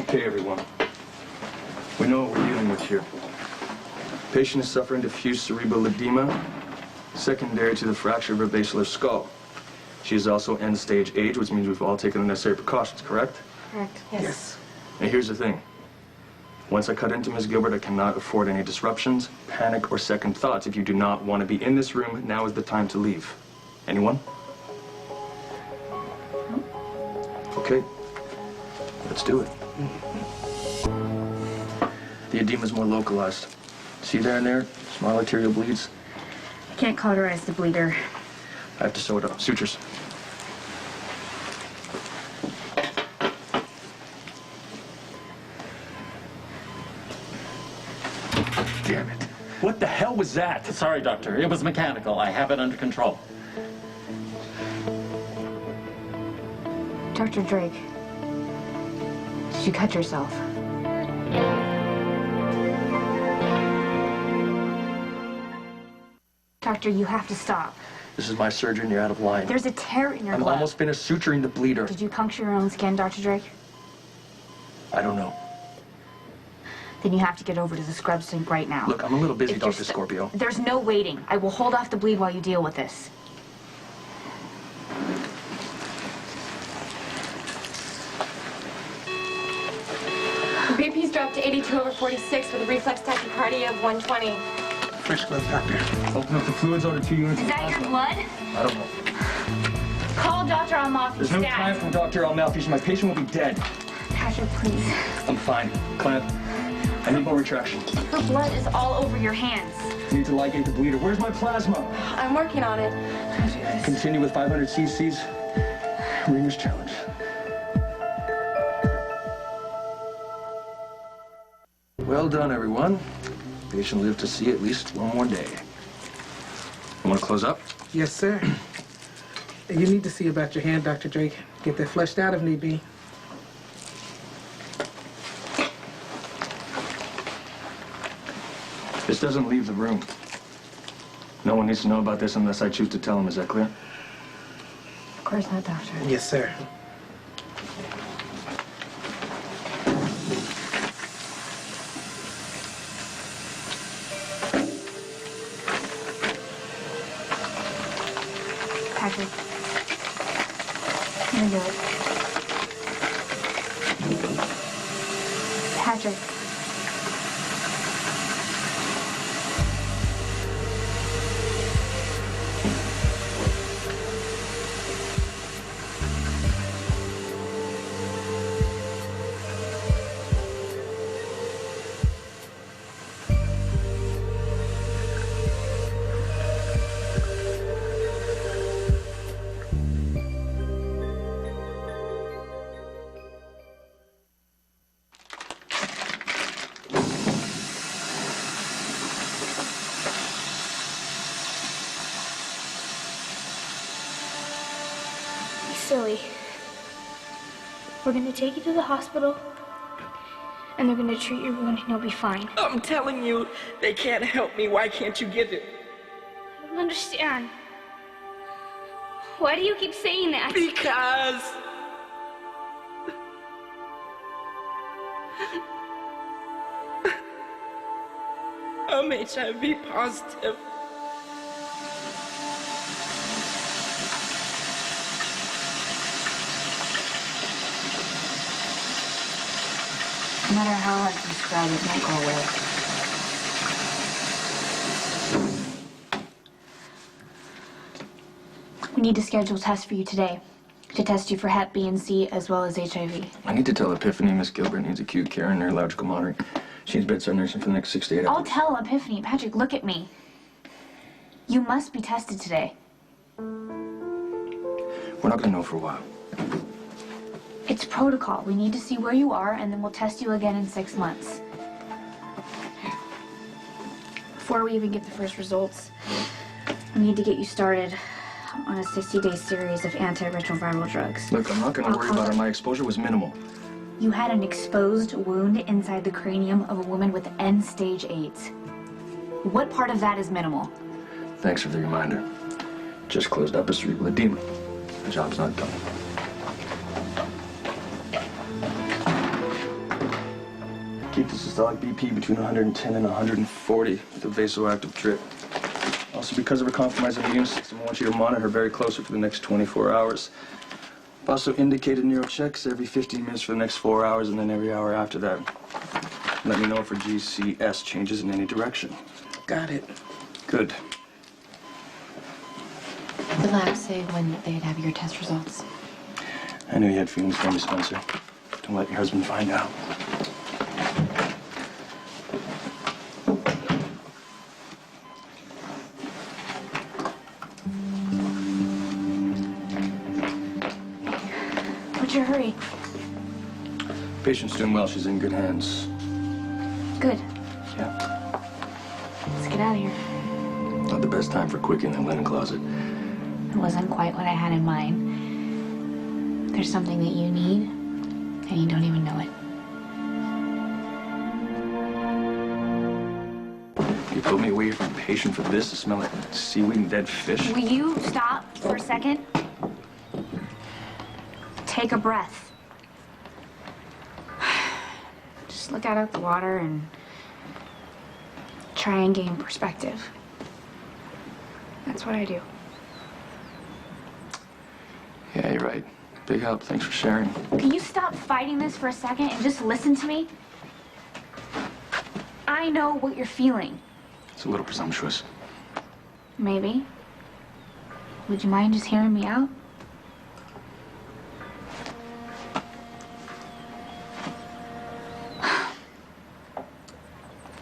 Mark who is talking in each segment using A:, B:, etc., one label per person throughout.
A: Okay, everyone. We know what we're dealing with here. Patient is suffering diffuse cerebral edema, secondary to the fracture of her basilar skull. She is also end-stage age, which means we've all taken the necessary precautions, correct?
B: Correct. Yes.
A: And here's the thing. Once I cut into Ms. Gilbert, I cannot afford any disruptions, panic, or second thoughts. If you do not want to be in this room, now is the time to leave. Anyone? Okay. Let's do it. The edema is more localized. See there and there? Small arterial bleeds.
B: I can't cauterize the bleeder.
A: I have to sew it up. Sutures. Damn it. What the hell was that?
C: Sorry, Doctor. It was mechanical. I have it under control.
B: Dr. Drake, did you cut yourself? Doctor, you have to stop.
A: This is my surgery and you're out of line.
B: There's a tear in your
A: I'm
B: glove.
A: almost finished suturing the bleeder.
B: Did you puncture your own skin, Dr. Drake?
A: I don't know.
B: Then you have to get over to the scrub sink right now.
A: Look, I'm a little busy,
B: If
A: Dr.
B: you're
A: Scorpio.
B: There's no waiting. I will hold off the bleed while you deal with this.
D: BP's dropped to 82/46 with a reflex tachycardia of 120.
E: Fresh glove, doctor.
A: Open up the fluids, order 2 units.
B: Is that your blood?
A: I don't know.
B: Call Dr. Almafi.
A: There's no time for Dr. Almalfi. My patient will be dead.
B: Patrick, please.
A: I'm fine. Clamp. I need more retraction.
B: The blood is all over your hands.
A: I need to ligate the bleeder. Where's my plasma?
D: I'm working on it.
A: Continue with 500 cc's. Ringer's challenge. Well done, everyone. Patient lived to see at least one more day. You want to close up?
E: Yes, sir. You need to see about your hand, Dr. Drake. Get that fleshed out if need be.
A: This doesn't leave the room. No one needs to know about this unless I choose to tell them. Is that clear?
B: Of course not, Doctor.
E: Yes, sir.
B: Patrick. Can you do it? Patrick.
F: Silly. We're gonna take you to the hospital, and they're gonna treat your wound, and you'll be fine.
G: I'm telling you, they can't help me. Why can't you get it?
F: I don't understand. Why do you keep saying that?
G: Because... I'm HIV positive.
B: No matter how hard you describe it, won't go away. We need to schedule tests for you today to test you for Hep B and C as well as HIV.
A: I need to tell Epiphany Miss Gilbert needs acute care and neurological monitoring. She needs bedside nursing for the next 6 to 8 hours.
B: I'll tell Epiphany. Patrick, look at me. You must be tested today.
A: We're not gonna know for a while.
B: It's protocol. We need to see where you are, and then we'll test you again in 6 months. Before we even get the first results, we need to get you started on a 60-day series of antiretroviral drugs.
A: Look, I'm not gonna worry about it. My exposure was minimal.
B: You had an exposed wound inside the cranium of a woman with end-stage AIDS. What part of that is minimal?
A: Thanks for the reminder. Just closed up a cerebral edema. The job's not done. keep the systolic BP between 110 and 140 with a vasoactive drip. Also, because of her compromised immune system, I want you to monitor her very closely for the next 24 hours. I've also indicated neuro checks every 15 minutes for the next 4 hours and then every hour after that. Let me know if her GCS changes in any direction.
E: Got it.
A: Good.
D: The labs say when they'd have your test results.
A: I knew you had feelings for me, Spencer. Don't let your husband find out.
B: What's your hurry?
A: Patient's doing well. She's in good hands.
B: Good.
A: Yeah.
B: Let's get out of here.
A: Not the best time for quickie in the linen closet.
B: It wasn't quite what I had in mind. There's something that you need, and you don't even know it.
A: You put me away from a patient for this to smell like seaweed and dead fish?
B: Will you stop for a second? Take a breath. Just look out at the water and try and gain perspective. That's what I do.
A: Yeah, you're right. Big help. Thanks for sharing.
B: Can you stop fighting this for a second and just listen to me? I know what you're feeling.
A: It's a little presumptuous.
B: Maybe. Would you mind just hearing me out?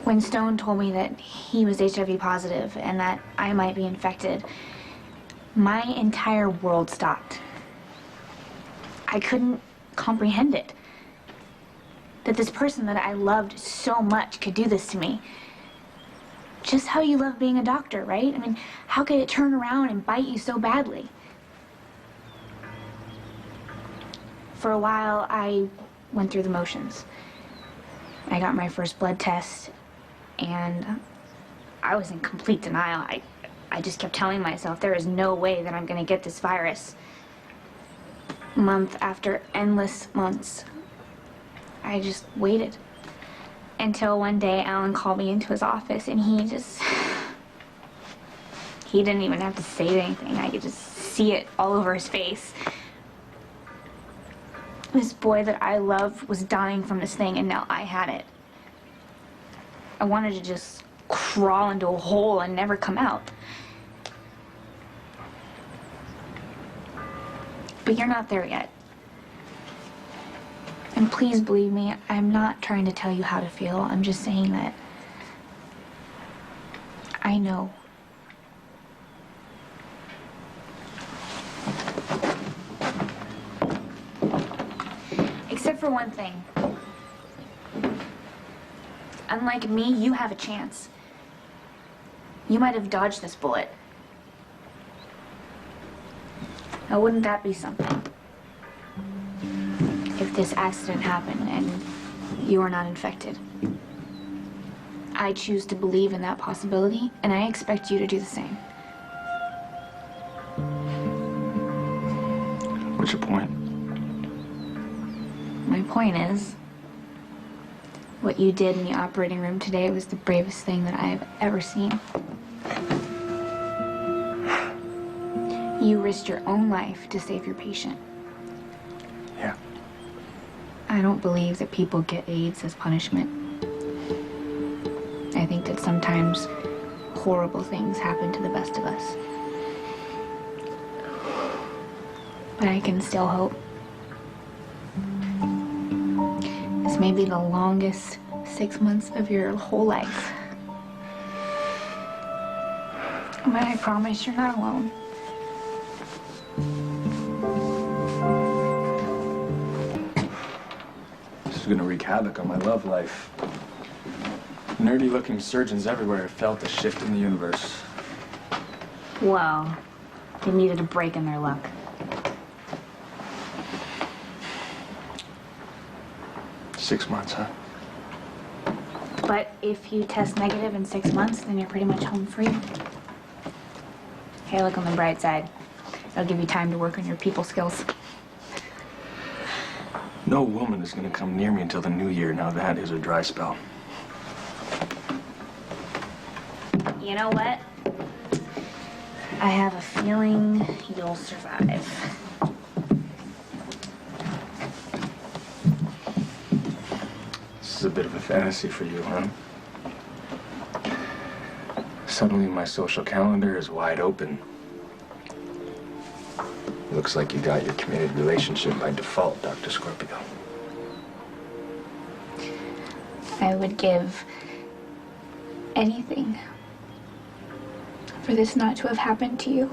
B: When Stone told me that he was HIV positive and that I might be infected, my entire world stopped. I couldn't comprehend it. That this person that I loved so much could do this to me. Just how you love being a doctor, right? I mean, how could it turn around and bite you so badly? For a while, I went through the motions. I got my first blood test, and I was in complete denial. I just kept telling myself there is no way that I'm gonna get this virus. Month after endless months, I just waited. Until one day, Alan called me into his office, and he didn't even have to say anything. I could just see it all over his face. This boy that I loved was dying from this thing, and now I had it. I wanted to just crawl into a hole and never come out. But you're not there yet. And please believe me, I'm not trying to tell you how to feel. I'm just saying that I know. Except for one thing. Unlike me, you have a chance. You might have dodged this bullet. Now, wouldn't that be something? If this accident happened and you are not infected. I choose to believe in that possibility, and I expect you to do the same.
A: What's your point?
B: My point is, what you did in the operating room today was the bravest thing that I have ever seen. You risked your own life to save your patient.
A: Yeah.
B: I don't believe that people get AIDS as punishment. I think that sometimes horrible things happen to the best of us. But I can still hope. This may be the longest 6 months of your whole life. But I promise you're not alone.
A: This is gonna wreak havoc on my love life. Nerdy-looking surgeons everywhere have felt the shift in the universe.
B: Well, they needed a break in their luck.
A: 6 months, huh?
B: But if you test negative in 6 months, then you're pretty much home free. Hey, look on the bright side. It'll give you time to work on your people skills.
A: No woman is gonna come near me until the new year. Now that is a dry spell.
B: You know what? I have a feeling you'll survive.
A: This is a bit of a fantasy for you, huh? Suddenly my social calendar is wide open. Looks like you got your committed relationship by default, Dr. Scorpio.
B: I would give anything for this not to have happened to you.